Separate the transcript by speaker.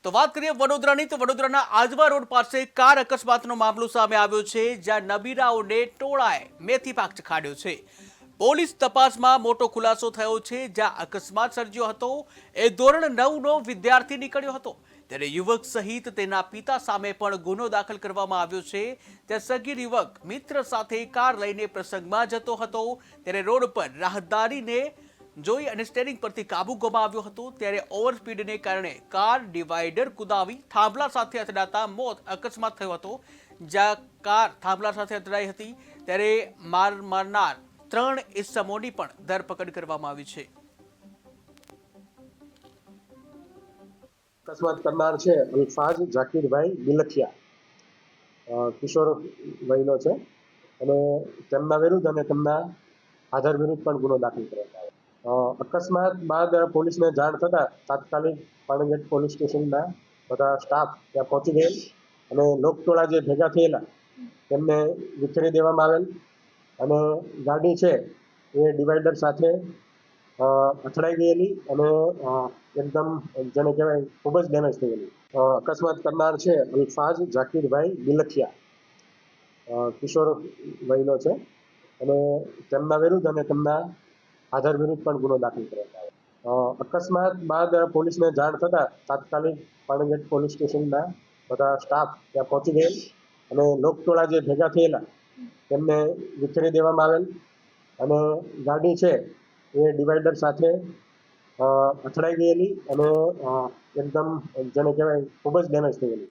Speaker 1: તો વાત કરીએ વડોદરાની તો વડોદરાના આજવા રોડ પાસે કાર અકસ્માતનો મામલો સામે આવ્યો છે, જ્યાં નબીરાઓને ટોળાએ મેથી પાક ચખાડ્યો છે. પોલીસ તપાસમાં મોટો ખુલાસો થયો છે, જ્યાં અકસ્માત સર્જ્યો હતો એ ધોરણ 9નો વિદ્યાર્થી નીકળ્યો હતો, ત્યારે યુવક સહિત તેના પિતા સામે પણ ગુનો દાખલ કરવામાં આવ્યો છે. ત્યાં સગીર યુવક મિત્ર સાથે કાર લઈને પ્રસંગમાં જતો હતો, ત્યારે રોડ પર રાહદારીને જોઈ અને સ્ટેરિંગ પરથી કાબુ ગુમાવ્યો હતો, ત્યારે ઓવરસ્પીડને કારણે કાર ડિવાઈડર કુદાવી થાંભલા સાથે અથડાતા મોત અકસ્માત થયો હતો. જ્યાં કાર થાંભલા સાથે અથડાઈ હતી, ત્યારે માર મારનાર 3 ઇસમોની પણ ધરપકડ કરવામાં આવી છે.
Speaker 2: અકસ્માત કરનાર છે અલ્ફાઝ ઝાકીરભાઈ બિલખિયા, કિશોર વયનો છે અને તેમના વિરુદ્ધ અને તેમના આધાર વિરુદ્ધ પણ ગુનો દાખલ કરવામાં આવ્યો. અકસ્માત બાદ પોલીસને જાણ થતા તાત્કાલિક પાણીગેટ પોલીસ સ્ટેશનના બધા સ્ટાફ ત્યાં પહોંચી ગયેલ અને લોકટોળા જે ભેગા થયેલા તેમને વિખેરી દેવામાં આવેલ અને ગાડી છે એ ડિવાઈડર સાથે અથડાઈ ગયેલી અને એકદમ જેને કહેવાય ખૂબ જ ડેમેજ થયેલી. અકસ્માત કરનાર છે અલ્ફાઝ ઝાકીરભાઈ બિલખિયા, કિશોર વયનો છે અને તેમના વિરુદ્ધ અને તેમના આધાર વિરુદ્ધ પણ ગુનો દાખલ કરવામાં આવ્યો. અકસ્માત બાદ પોલીસને જાણ થતા તાત્કાલિક પાણીગેટ પોલીસ સ્ટેશનના બધા સ્ટાફ ત્યાં પહોંચી ગયેલ અને લોકટોળા જે ભેગા થયેલા તેમને વિખેરી દેવામાં આવેલ અને ગાડી છે એ ડિવાઈડર સાથે અથડાઈ ગયેલી અને એકદમ જેને કહેવાય ખૂબ જ ડેમેજ થયેલી.